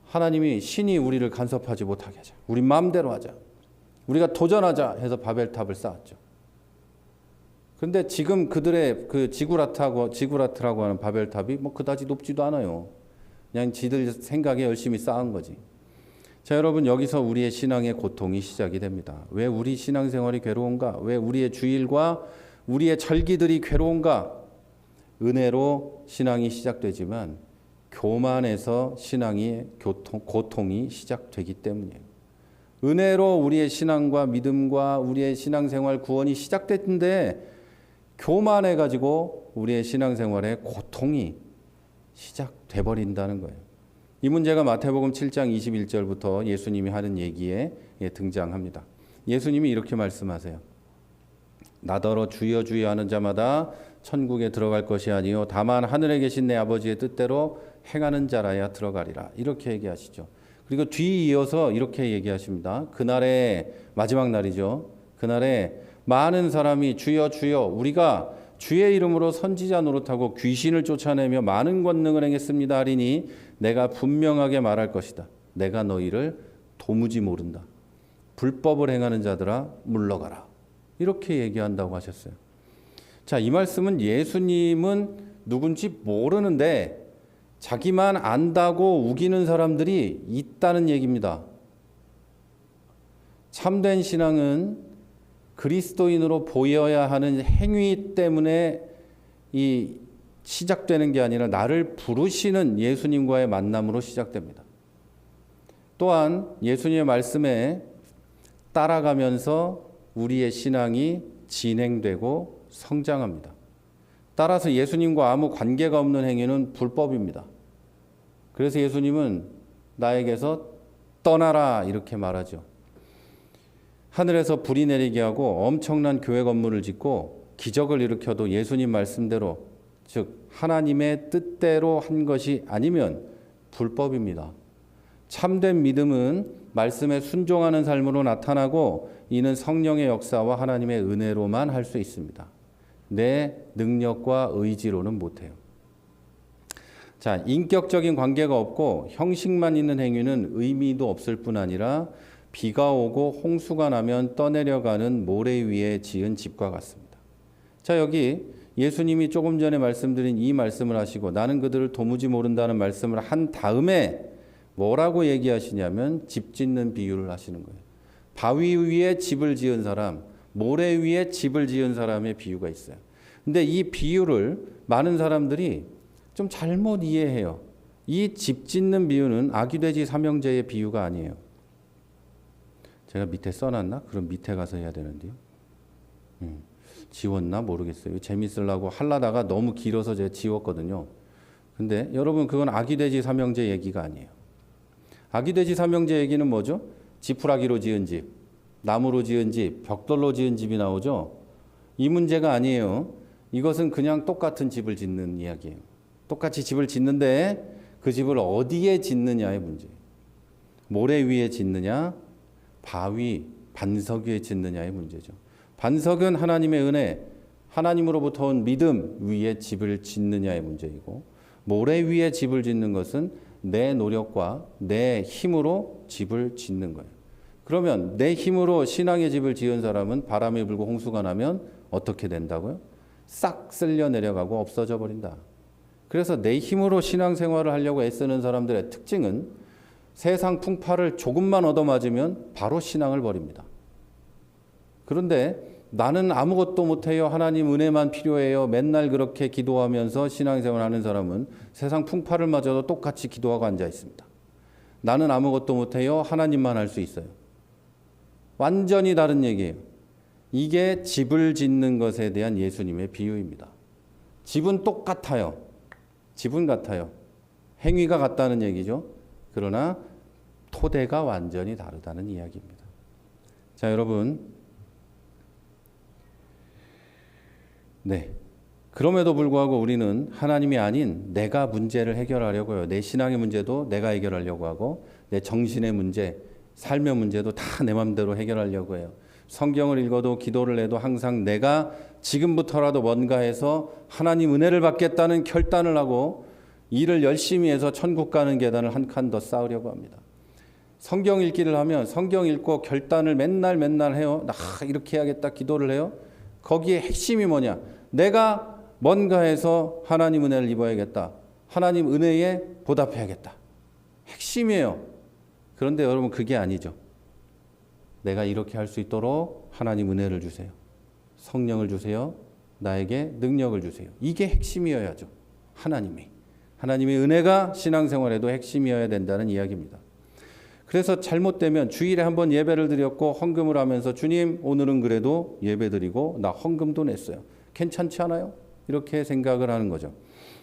하나님이 신이 우리를 간섭하지 못하게 하자. 우리 마음대로 하자. 우리가 도전하자 해서 바벨탑을 쌓았죠. 그런데 지금 그들의 그 지구라트라고 하는 바벨탑이 뭐 그다지 높지도 않아요. 그냥 지들 생각에 열심히 쌓은 거지. 자, 여러분, 여기서 우리의 신앙의 고통이 시작이 됩니다. 왜 우리 신앙생활이 괴로운가? 왜 우리의 주일과 우리의 절기들이 괴로운가? 은혜로 신앙이 시작되지만 교만에서 신앙의 고통이 시작되기 때문이에요. 은혜로 우리의 신앙과 믿음과 우리의 신앙생활 구원이 시작됐는데 교만해가지고 우리의 신앙생활에 고통이 시작돼 버린다는 거예요. 이 문제가 마태복음 7장 21절부터 예수님이 하는 얘기에 등장합니다. 예수님이 이렇게 말씀하세요. 나더러 주여 주여 하는 자마다 천국에 들어갈 것이 아니요 다만 하늘에 계신 내 아버지의 뜻대로 행하는 자라야 들어가리라. 이렇게 얘기하시죠. 그리고 뒤이어서 이렇게 얘기하십니다. 그날의 마지막 날이죠. 그날에 많은 사람이 주여 주여 우리가 주의 이름으로 선지자 노릇하고 귀신을 쫓아내며 많은 권능을 행했습니다 하리니 내가 분명하게 말할 것이다. 내가 너희를 도무지 모른다. 불법을 행하는 자들아 물러가라. 이렇게 얘기한다고 하셨어요. 자, 이 말씀은 예수님은 누군지 모르는데 자기만 안다고 우기는 사람들이 있다는 얘기입니다. 참된 신앙은 그리스도인으로 보여야 하는 행위 때문에 시작되는 게 아니라 나를 부르시는 예수님과의 만남으로 시작됩니다. 또한 예수님의 말씀에 따라가면서 우리의 신앙이 진행되고 성장합니다. 따라서 예수님과 아무 관계가 없는 행위는 불법입니다. 그래서 예수님은 나에게서 떠나라 이렇게 말하죠. 하늘에서 불이 내리게 하고 엄청난 교회 건물을 짓고 기적을 일으켜도 예수님 말씀대로 즉 하나님의 뜻대로 한 것이 아니면 불법입니다. 참된 믿음은 말씀에 순종하는 삶으로 나타나고 이는 성령의 역사와 하나님의 은혜로만 할 수 있습니다. 내 능력과 의지로는 못해요. 자, 인격적인 관계가 없고 형식만 있는 행위는 의미도 없을 뿐 아니라 비가 오고 홍수가 나면 떠내려가는 모래 위에 지은 집과 같습니다. 자, 여기 예수님이 조금 전에 말씀드린 이 말씀을 하시고 나는 그들을 도무지 모른다는 말씀을 한 다음에 뭐라고 얘기하시냐면 집 짓는 비유를 하시는 거예요. 바위 위에 집을 지은 사람, 모래 위에 집을 지은 사람의 비유가 있어요. 근데 이 비유를 많은 사람들이 좀 잘못 이해해요. 이 집 짓는 비유는 아기돼지 삼형제의 비유가 아니에요. 제가 밑에 써놨나? 그럼 밑에 가서 해야 되는데요. 지웠나 모르겠어요. 재밌으려고 하려다가 너무 길어서 제가 지웠거든요. 근데 여러분, 그건 아기돼지 삼형제 얘기가 아니에요. 아기돼지 삼형제 얘기는 뭐죠? 지푸라기로 지은 집, 나무로 지은 집, 벽돌로 지은 집이 나오죠. 이 문제가 아니에요. 이것은 그냥 똑같은 집을 짓는 이야기예요. 똑같이 집을 짓는데 그 집을 어디에 짓느냐의 문제예요. 모래 위에 짓느냐, 바위, 반석 위에 짓느냐의 문제죠. 반석은 하나님의 은혜, 하나님으로부터 온 믿음 위에 집을 짓느냐의 문제이고, 모래 위에 집을 짓는 것은 내 노력과 내 힘으로 집을 짓는 거예요. 그러면 내 힘으로 신앙의 집을 지은 사람은 바람이 불고 홍수가 나면 어떻게 된다고요? 싹 쓸려 내려가고 없어져 버린다. 그래서 내 힘으로 신앙생활을 하려고 애쓰는 사람들의 특징은 세상 풍파를 조금만 얻어맞으면 바로 신앙을 버립니다. 그런데 나는 아무것도 못해요, 하나님 은혜만 필요해요, 맨날 그렇게 기도하면서 신앙생활을 하는 사람은 세상 풍파를 맞아도 똑같이 기도하고 앉아 있습니다. 나는 아무것도 못해요, 하나님만 할 수 있어요. 완전히 다른 얘기예요. 이게 집을 짓는 것에 대한 예수님의 비유입니다. 집은 똑같아요. 집은 같아요. 행위가 같다는 얘기죠. 그러나 토대가 완전히 다르다는 이야기입니다. 자, 여러분. 네. 그럼에도 불구하고 우리는 하나님이 아닌 내가 문제를 해결하려고요. 내 신앙의 문제도 내가 해결하려고 하고, 내 정신의 문제, 삶의 문제도 다 내 맘대로 해결하려고 해요. 성경을 읽어도 기도를 해도 항상 내가 지금부터라도 뭔가 해서 하나님 은혜를 받겠다는 결단을 하고 일을 열심히 해서 천국 가는 계단을 한 칸 더 쌓으려고 합니다. 성경 읽기를 하면 성경 읽고 결단을 맨날 해요. 나 이렇게 해야겠다 기도를 해요. 거기에 핵심이 뭐냐? 내가 뭔가 해서 하나님 은혜를 입어야겠다. 하나님 은혜에 보답해야겠다. 핵심이에요. 그런데 여러분, 그게 아니죠. 내가 이렇게 할 수 있도록 하나님 은혜를 주세요. 성령을 주세요. 나에게 능력을 주세요. 이게 핵심이어야죠. 하나님의 은혜가 신앙생활에도 핵심이어야 된다는 이야기입니다. 그래서 잘못되면 주일에 한번 예배를 드렸고 헌금을 하면서 주님 오늘은 그래도 예배 드리고 나 헌금도 냈어요. 괜찮지 않아요? 이렇게 생각을 하는 거죠.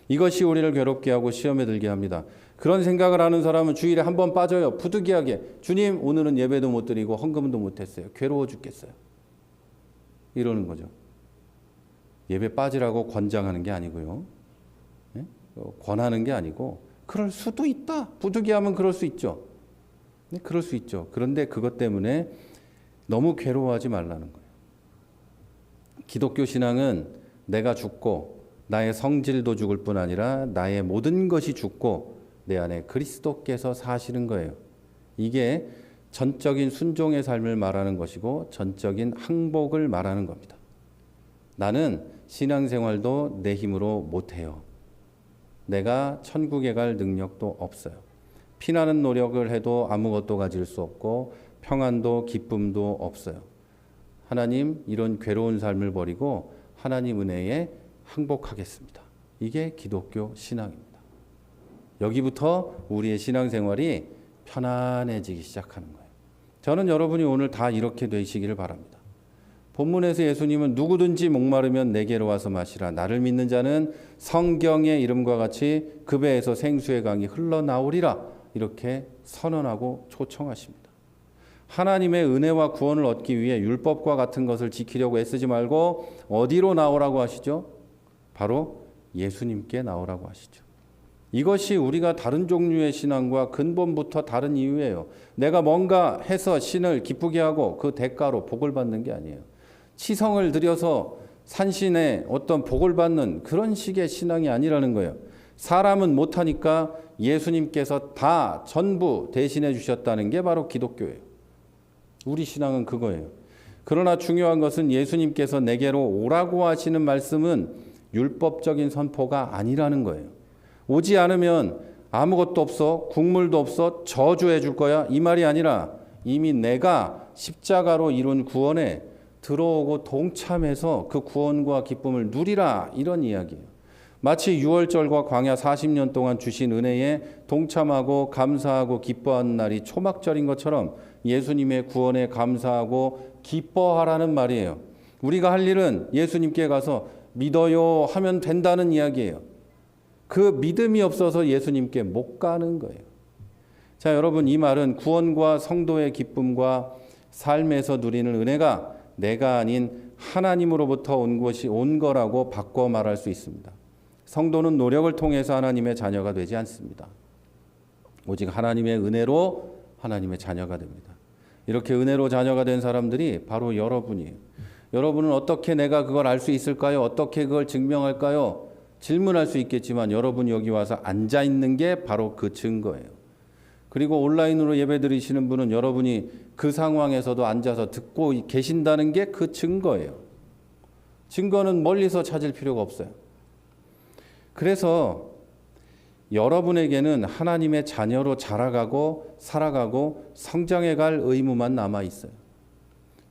이것이 우리를 괴롭게 하고 시험에 들게 합니다. 그런 생각을 하는 사람은 주일에 한번 빠져요. 부득이하게 주님 오늘은 예배도 못 드리고 헌금도 못 했어요. 괴로워 죽겠어요. 이러는 거죠. 예배 빠지라고 권장하는 게 아니고요. 네? 권하는 게 아니고 그럴 수도 있다. 부득이하면 그럴 수 있죠. 네? 그럴 수 있죠. 그런데 그것 때문에 너무 괴로워하지 말라는 거예요. 기독교 신앙은 내가 죽고 나의 성질도 죽을 뿐 아니라 나의 모든 것이 죽고 내 안에 그리스도께서 사시는 거예요. 이게 전적인 순종의 삶을 말하는 것이고 전적인 항복을 말하는 겁니다. 나는 신앙생활도 내 힘으로 못해요. 내가 천국에 갈 능력도 없어요. 피나는 노력을 해도 아무것도 가질 수 없고 평안도 기쁨도 없어요. 하나님, 이런 괴로운 삶을 버리고 하나님 은혜에 항복하겠습니다. 이게 기독교 신앙입니다. 여기부터 우리의 신앙생활이 편안해지기 시작하는 거예요. 저는 여러분이 오늘 다 이렇게 되시기를 바랍니다. 본문에서 예수님은 누구든지 목마르면 내게로 와서 마시라. 나를 믿는 자는 성경의 이름과 같이 그 배에서 생수의 강이 흘러나오리라. 이렇게 선언하고 초청하십니다. 하나님의 은혜와 구원을 얻기 위해 율법과 같은 것을 지키려고 애쓰지 말고 어디로 나오라고 하시죠? 바로 예수님께 나오라고 하시죠. 이것이 우리가 다른 종류의 신앙과 근본부터 다른 이유예요. 내가 뭔가 해서 신을 기쁘게 하고 그 대가로 복을 받는 게 아니에요. 치성을 들여서 산신의 어떤 복을 받는 그런 식의 신앙이 아니라는 거예요. 사람은 못하니까 예수님께서 다 전부 대신해 주셨다는 게 바로 기독교예요. 우리 신앙은 그거예요. 그러나 중요한 것은 예수님께서 내게로 오라고 하시는 말씀은 율법적인 선포가 아니라는 거예요. 오지 않으면 아무것도 없어, 국물도 없어, 저주해 줄 거야, 이 말이 아니라 이미 내가 십자가로 이룬 구원에 들어오고 동참해서 그 구원과 기쁨을 누리라, 이런 이야기예요. 마치 6월절과 광야 40년 동안 주신 은혜에 동참하고 감사하고 기뻐하는 날이 초막절인 것처럼 예수님의 구원에 감사하고 기뻐하라는 말이에요. 우리가 할 일은 예수님께 가서 믿어요 하면 된다는 이야기예요. 그 믿음이 없어서 예수님께 못 가는 거예요. 자, 여러분, 이 말은 구원과 성도의 기쁨과 삶에서 누리는 은혜가 내가 아닌 하나님으로부터 온 거라고 바꿔 말할 수 있습니다. 성도는 노력을 통해서 하나님의 자녀가 되지 않습니다. 오직 하나님의 은혜로 하나님의 자녀가 됩니다. 이렇게 은혜로 자녀가 된 사람들이 바로 여러분이에요. 여러분은 어떻게 내가 그걸 알 수 있을까요? 어떻게 그걸 증명할까요? 질문할 수 있겠지만 여러분이 여기 와서 앉아 있는 게 바로 그 증거예요. 그리고 온라인으로 예배 드리시는 분은 여러분이 그 상황에서도 앉아서 듣고 계신다는 게 그 증거예요. 증거는 멀리서 찾을 필요가 없어요. 그래서 여러분에게는 하나님의 자녀로 자라가고 살아가고 성장해 갈 의무만 남아 있어요.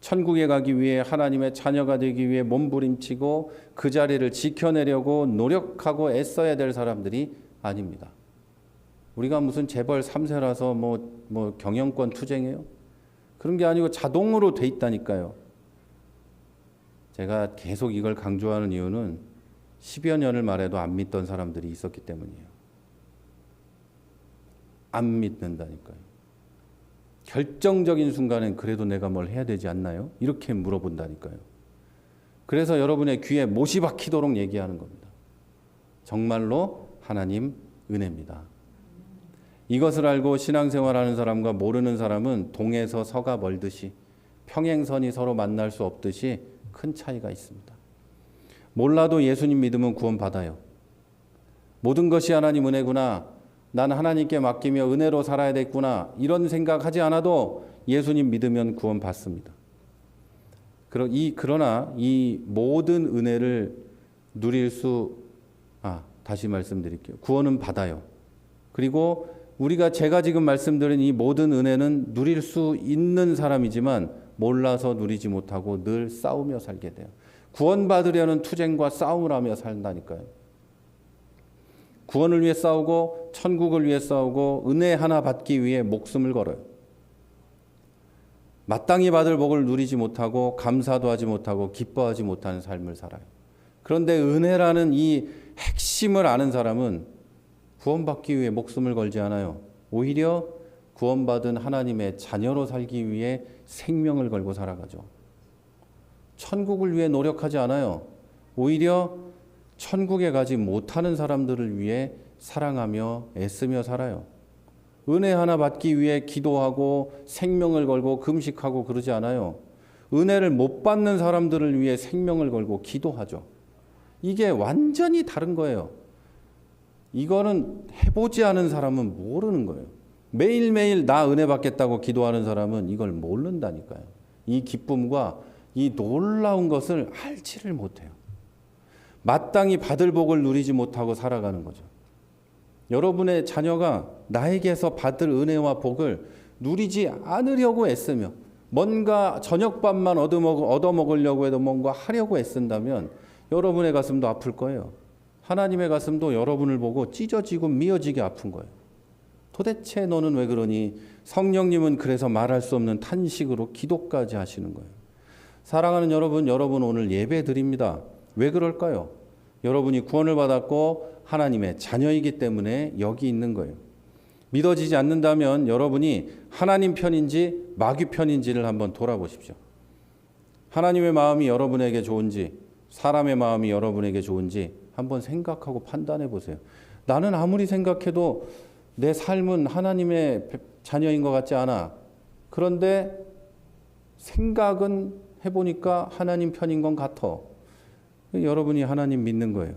천국에 가기 위해 하나님의 자녀가 되기 위해 몸부림치고 그 자리를 지켜내려고 노력하고 애써야 될 사람들이 아닙니다. 우리가 무슨 재벌 3세라서 뭐 경영권 투쟁해요? 그런 게 아니고 자동으로 돼 있다니까요. 제가 계속 이걸 강조하는 이유는 10여 년을 말해도 안 믿던 사람들이 있었기 때문이에요. 안 믿는다니까요. 결정적인 순간엔 그래도 내가 뭘 해야 되지 않나요? 이렇게 물어본다니까요. 그래서 여러분의 귀에 못이 박히도록 얘기하는 겁니다. 정말로 하나님 은혜입니다. 이것을 알고 신앙생활하는 사람과 모르는 사람은 동에서 서가 멀듯이 평행선이 서로 만날 수 없듯이 큰 차이가 있습니다. 몰라도 예수님 믿으면 구원받아요. 모든 것이 하나님 은혜구나. 난 하나님께 맡기며 은혜로 살아야 되겠구나. 이런 생각하지 않아도 예수님 믿으면 구원받습니다. 그러나 이 모든 은혜를 누릴 다시 말씀드릴게요. 구원은 받아요. 그리고 제가 지금 말씀드린 이 모든 은혜는 누릴 수 있는 사람이지만 몰라서 누리지 못하고 늘 싸우며 살게 돼요. 구원받으려는 투쟁과 싸움을 하며 산다니까요. 구원을 위해 싸우고 천국을 위해 싸우고 은혜 하나 받기 위해 목숨을 걸어요. 마땅히 받을 복을 누리지 못하고 감사도 하지 못하고 기뻐하지 못하는 삶을 살아요. 그런데 은혜라는 이 핵심을 아는 사람은 구원받기 위해 목숨을 걸지 않아요. 오히려 구원받은 하나님의 자녀로 살기 위해 생명을 걸고 살아가죠. 천국을 위해 노력하지 않아요. 오히려 천국에 가지 못하는 사람들을 위해 사랑하며 애쓰며 살아요. 은혜 하나 받기 위해 기도하고 생명을 걸고 금식하고 그러지 않아요. 은혜를 못 받는 사람들을 위해 생명을 걸고 기도하죠. 이게 완전히 다른 거예요. 이거는 해보지 않은 사람은 모르는 거예요. 매일매일 나 은혜 받겠다고 기도하는 사람은 이걸 모른다니까요. 이 기쁨과 이 놀라운 것을 알지를 못해요. 마땅히 받을 복을 누리지 못하고 살아가는 거죠. 여러분의 자녀가 나에게서 받을 은혜와 복을 누리지 않으려고 애쓰며 뭔가 저녁밥만 얻어먹으려고 해도 뭔가 하려고 애쓴다면 여러분의 가슴도 아플 거예요. 하나님의 가슴도 여러분을 보고 찢어지고 미어지게 아픈 거예요. 도대체 너는 왜 그러니? 성령님은 그래서 말할 수 없는 탄식으로 기도까지 하시는 거예요. 사랑하는 여러분 오늘 예배 드립니다. 왜 그럴까요? 여러분이 구원을 받았고 하나님의 자녀이기 때문에 여기 있는 거예요. 믿어지지 않는다면 여러분이 하나님 편인지 마귀 편인지를 한번 돌아보십시오. 하나님의 마음이 여러분에게 좋은지 사람의 마음이 여러분에게 좋은지 한번 생각하고 판단해 보세요. 나는 아무리 생각해도 내 삶은 하나님의 자녀인 것 같지 않아. 그런데 생각은 해보니까 하나님 편인 건 같아. 여러분이 하나님 믿는 거예요.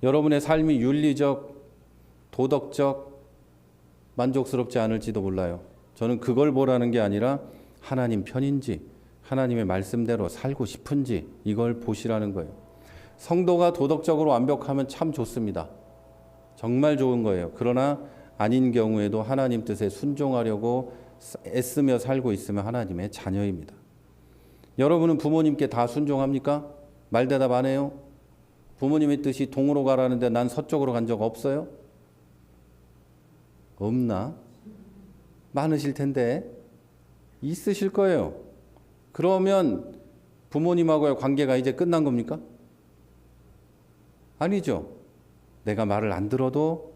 여러분의 삶이 윤리적, 도덕적, 만족스럽지 않을지도 몰라요. 저는 그걸 보라는 게 아니라 하나님 편인지 하나님의 말씀대로 살고 싶은지 이걸 보시라는 거예요. 성도가 도덕적으로 완벽하면 참 좋습니다. 정말 좋은 거예요. 그러나 아닌 경우에도 하나님 뜻에 순종하려고 애쓰며 살고 있으면 하나님의 자녀입니다. 여러분은 부모님께 다 순종합니까? 말대답 안 해요? 부모님의 뜻이 동으로 가라는데 난 서쪽으로 간 적 없어요? 없나? 많으실 텐데 있으실 거예요. 그러면 부모님하고의 관계가 이제 끝난 겁니까? 아니죠. 내가 말을 안 들어도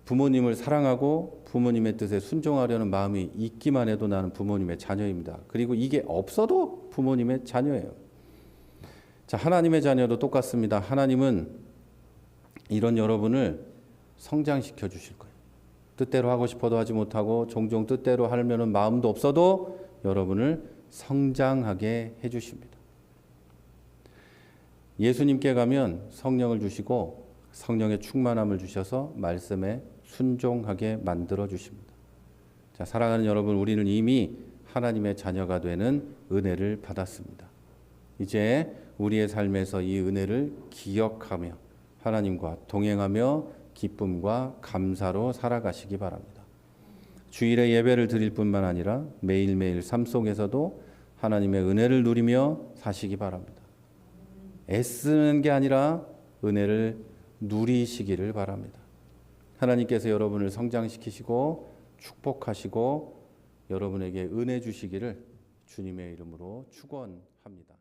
부모님을 사랑하고 부모님의 뜻에 순종하려는 마음이 있기만 해도 나는 부모님의 자녀입니다. 그리고 이게 없어도 부모님의 자녀예요. 자, 하나님의 자녀도 똑같습니다. 하나님은 이런 여러분을 성장시켜 주실 거예요. 뜻대로 하고 싶어도 하지 못하고 종종 뜻대로 하려는 마음도 없어도 여러분을 성장하게 해 주십니다. 예수님께 가면 성령을 주시고 성령의 충만함을 주셔서 말씀에 순종하게 만들어 주십니다. 자, 사랑하는 여러분, 우리는 이미 하나님의 자녀가 되는 은혜를 받았습니다. 이제 우리의 삶에서 이 은혜를 기억하며 하나님과 동행하며 기쁨과 감사로 살아가시기 바랍니다. 주일에 예배를 드릴 뿐만 아니라 매일매일 삶 속에서도 하나님의 은혜를 누리며 사시기 바랍니다. 애쓰는 게 아니라 은혜를 누리시기를 바랍니다. 하나님께서 여러분을 성장시키시고 축복하시고 여러분에게 은혜 주시기를 주님의 이름으로 축원합니다.